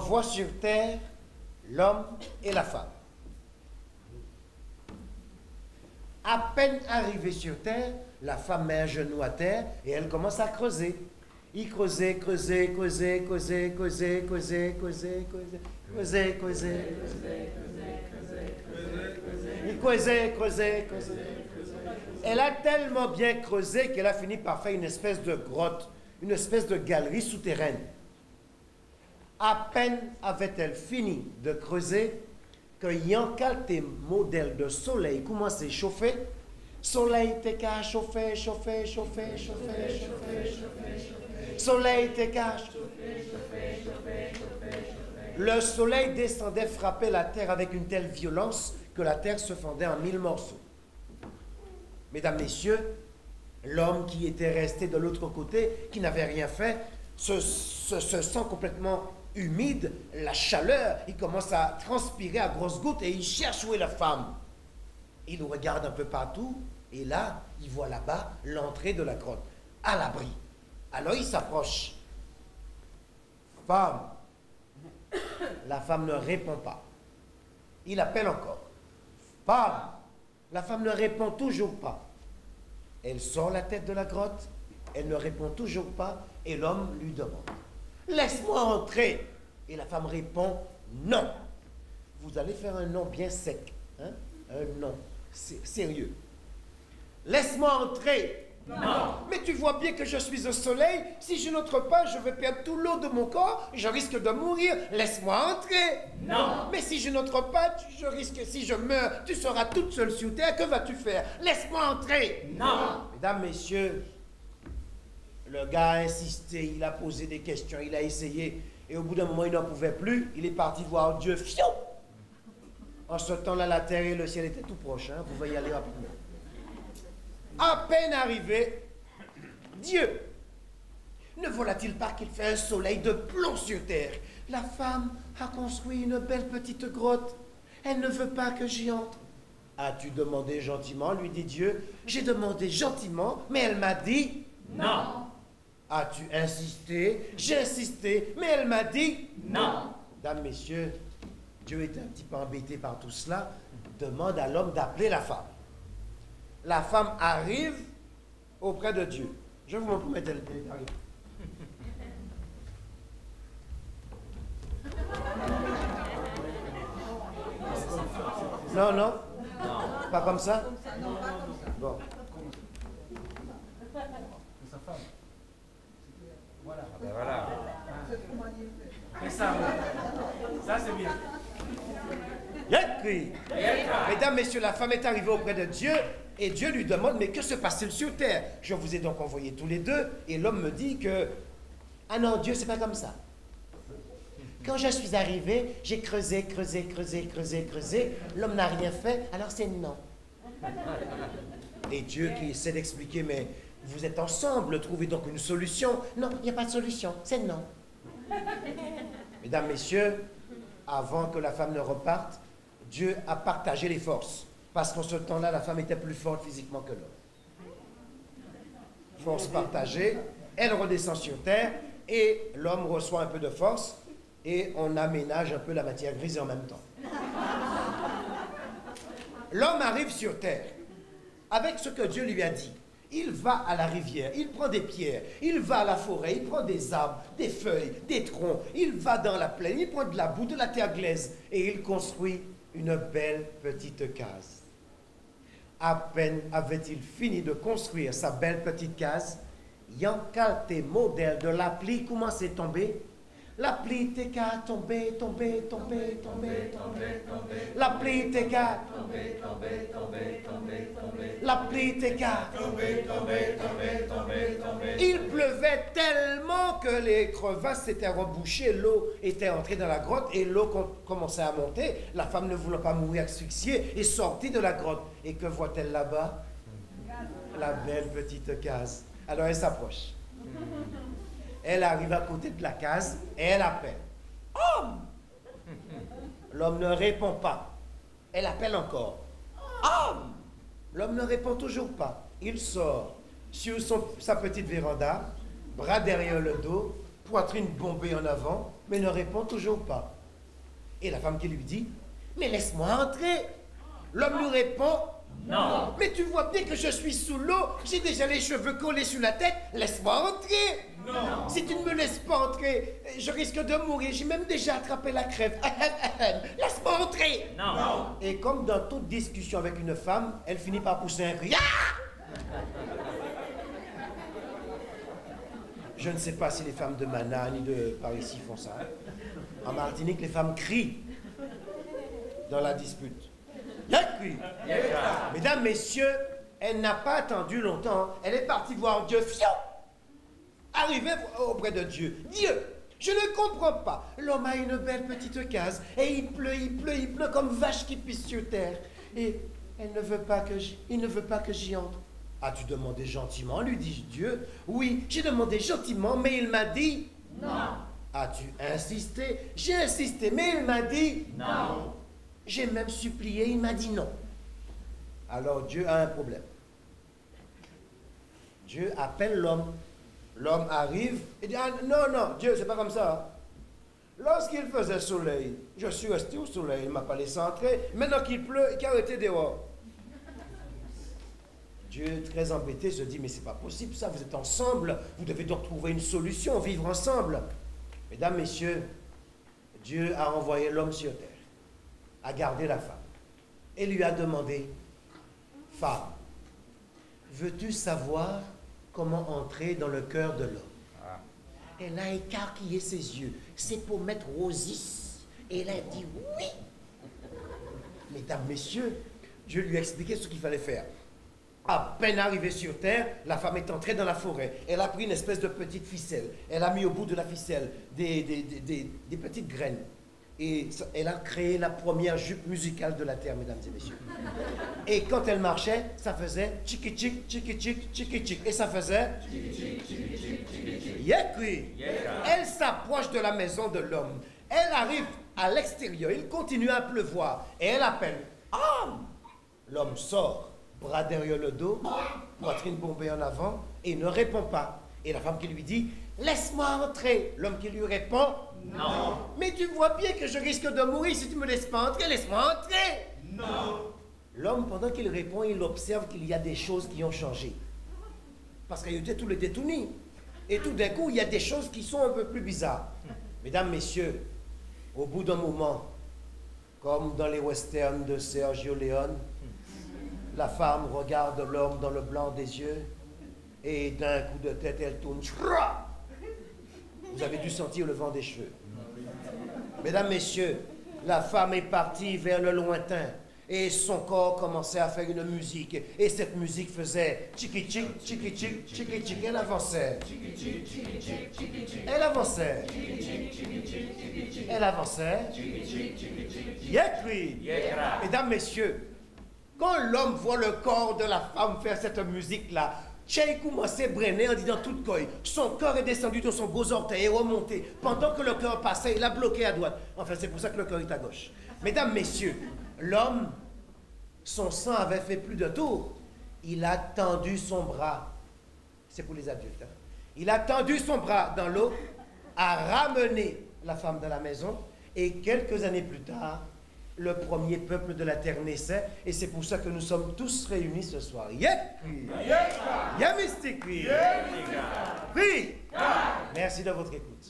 envoie sur terre l'homme et la femme. À peine arrivée sur terre, la femme met un genou à terre et elle commence à creuser. Il creusait, creusait, creusait, creusait, creusait, creusait, creusait, creusait, creusait, il creusait, creusait, creusait. Elle a tellement bien creusé qu'elle a fini par faire une espèce de grotte, une espèce de galerie souterraine. À peine avait-elle fini de creuser que Yankalte modèle de soleil commence à chauffer. Soleil te qu'à chauffer, chauffer, chauffer, chauffer, chauffer, chauffer. Soleil te qu'à chauffer, chauffer, chauffer, chauffer. Le soleil descendait frapper la terre avec une telle violence que la terre se fendait en 1000 morceaux. Mesdames, messieurs, l'homme qui était resté de l'autre côté, qui n'avait rien fait, se sent complètement humide, la chaleur, il commence à transpirer à grosses gouttes et il cherche où est la femme. Il regarde un peu partout et là, il voit là-bas l'entrée de la grotte, à l'abri. Alors il s'approche. Femme. La femme ne répond pas. Il appelle encore. Femme. La femme ne répond toujours pas. Elle sort la tête de la grotte, elle ne répond toujours pas et l'homme lui demande. Laisse-moi entrer. Et la femme répond non. Vous allez faire un non bien sec. Hein? Un non sérieux. Laisse-moi entrer. Non. Mais tu vois bien que je suis au soleil. Si je n'entre pas, je vais perdre tout l'eau de mon corps. Je risque de mourir. Laisse-moi entrer. Non. Mais si je n'entre pas, je risque, si je meurs, tu seras toute seule sur terre. Que vas-tu faire? Laisse-moi entrer. Non. Mesdames, messieurs, le gars a insisté, il a posé des questions, il a essayé. Et au bout d'un moment, il n'en pouvait plus. Il est parti voir Dieu. Fiou! En ce temps-là, la terre et le ciel étaient tout proches. Hein? Vous pouvez y aller rapidement. À peine arrivé, Dieu, ne voilà-t-il pas qu'il fait un soleil de plomb sur terre? La femme a construit une belle petite grotte. Elle ne veut pas que j'y entre. As-tu demandé gentiment, lui dit Dieu. J'ai demandé gentiment, mais elle m'a dit non. As-tu insisté? J'ai insisté, mais elle m'a dit non. Mesdames, messieurs, Dieu est un petit peu embêté par tout cela, demande à l'homme d'appeler la femme. La femme arrive auprès de Dieu. Je vous montre où elle arrive. Non, non? Pas comme ça? Bon. Sa femme. Voilà. Voilà. Et ça c'est bien. Mesdames, messieurs, la femme est arrivée auprès de Dieu et Dieu lui demande, mais que se passe-t-il sur terre? Je vous ai donc envoyé tous les deux et l'homme me dit que, ah non, Dieu, c'est pas comme ça. Quand je suis arrivé, j'ai creusé, creusé, creusé, creusé, creusé. L'homme n'a rien fait, alors c'est non. Et Dieu qui essaie d'expliquer, mais vous êtes ensemble, trouvez donc une solution. Non, il n'y a pas de solution, c'est non. Mesdames, messieurs, avant que la femme ne reparte, Dieu a partagé les forces. Parce qu'en ce temps-là, la femme était plus forte physiquement que l'homme. Force partagée, elle redescend sur terre et l'homme reçoit un peu de force et on aménage un peu la matière grise en même temps. L'homme arrive sur terre avec ce que Dieu lui a dit. Il va à la rivière, il prend des pierres, il va à la forêt, il prend des arbres, des feuilles, des troncs, il va dans la plaine, il prend de la boue, de la terre glaise et il construit une belle petite case. À peine avait-il fini de construire sa belle petite case, Yankalte modèle de la pluie commençait à tomber. La pluie était qu'à tomber, tomber, tomber, tomber, tomber, tomber. La pluie était qu'à tomber, tomber, tomber, tomber, tomber. La pluie était qu'à tomber, tomber, tomber, tomber, tomber. Il pleuvait tellement que les crevasses s'étaient rebouchées, l'eau était entrée dans la grotte et l'eau commençait à monter. La femme ne voulant pas mourir asphyxiée est sortie de la grotte. Et que voit-elle là-bas? La belle petite case. Alors elle s'approche. Elle arrive à côté de la case et elle appelle. Homme! L'homme ne répond pas. Elle appelle encore. Homme! L'homme ne répond toujours pas. Il sort sur sa petite véranda, bras derrière le dos, poitrine bombée en avant, mais ne répond toujours pas. Et la femme qui lui dit, mais laisse-moi entrer. L'homme lui répond, non. Mais tu vois bien que je suis sous l'eau, j'ai déjà les cheveux collés sur la tête, laisse-moi entrer. Non. Si tu ne me laisses pas entrer, je risque de mourir, j'ai même déjà attrapé la crève. Laisse-moi entrer. Non. Et comme dans toute discussion avec une femme, elle finit par pousser un cri. Je ne sais pas si les femmes de Mana ni de par ici font ça. En Martinique, les femmes crient dans la dispute. Mesdames, messieurs, elle n'a pas attendu longtemps. Elle est partie voir Dieu. Arrivée auprès de Dieu. Dieu, je ne comprends pas. L'homme a une belle petite case et il pleut comme vache qui pisse sur terre. Et il ne veut pas que j'y entre. As-tu demandé gentiment, lui dis-je Dieu. Oui, j'ai demandé gentiment, mais il m'a dit non. As-tu insisté? J'ai insisté, mais il m'a dit non. J'ai même supplié, il m'a dit non. Alors Dieu a un problème. Dieu appelle l'homme. L'homme arrive et dit, ah, non, Dieu, c'est pas comme ça. Lorsqu'il faisait soleil, je suis resté au soleil, il ne m'a pas laissé entrer. Maintenant qu'il pleut, il a arrêté dehors. Dieu, très embêté, se dit, mais c'est pas possible ça, vous êtes ensemble, vous devez donc trouver une solution, vivre ensemble. Mesdames, messieurs, Dieu a envoyé l'homme sur terre, a gardé la femme, et lui a demandé, femme, veux-tu savoir comment entrer dans le cœur de l'homme? Elle a écarquillé ses yeux, ses pommettes rosissent, et elle a dit oui. Mesdames, messieurs, Dieu lui a expliqué ce qu'il fallait faire. À peine arrivée sur terre, la femme est entrée dans la forêt. Elle a pris une espèce de petite ficelle. Elle a mis au bout de la ficelle des petites graines. Et elle a créé la première jupe musicale de la terre, mesdames et messieurs. Et quand elle marchait, ça faisait tchiki-tchik, tchiki-tchik, tchiki-tchik. Et ça faisait yekri. Elle s'approche de la maison de l'homme. Elle arrive à l'extérieur. Il continue à pleuvoir. Et elle appelle. Ah! L'homme sort. Bras derrière le dos, poitrine bombée en avant, et ne répond pas. Et la femme qui lui dit, laisse-moi entrer. L'homme qui lui répond, non. Mais tu vois bien que je risque de mourir si tu me laisses pas entrer, laisse-moi entrer. Non. L'homme, pendant qu'il répond, il observe qu'il y a des choses qui ont changé. Parce qu'il était tout le détourné. Et tout d'un coup, il y a des choses qui sont un peu plus bizarres. Mesdames, messieurs, au bout d'un moment, comme dans les westerns de Sergio Leone, la femme regarde l'homme dans le blanc des yeux et d'un coup de tête, elle tourne. Vous avez dû sentir le vent des cheveux. Mesdames, messieurs, la femme est partie vers le lointain et son corps commençait à faire une musique. Et cette musique faisait tchiki-tchik, tchiki-tchik, tchiki-tchik. Elle avançait. Elle avançait. Elle avançait. Yekri. Mesdames, messieurs, quand l'homme voit le corps de la femme faire cette musique-là, Tchèque commence à brainer en disant toute coille. Son corps est descendu de son gros orteil et remonté. Pendant que le cœur passait, il a bloqué à droite. Enfin, c'est pour ça que le cœur est à gauche. Mesdames, messieurs, l'homme, son sang avait fait plus de tour. Il a tendu son bras. C'est pour les adultes. Hein. Il a tendu son bras dans l'eau, a ramené la femme dans la maison et quelques années plus tard, le premier peuple de la terre naissait, et c'est pour ça que nous sommes tous réunis ce soir. Merci de votre écoute.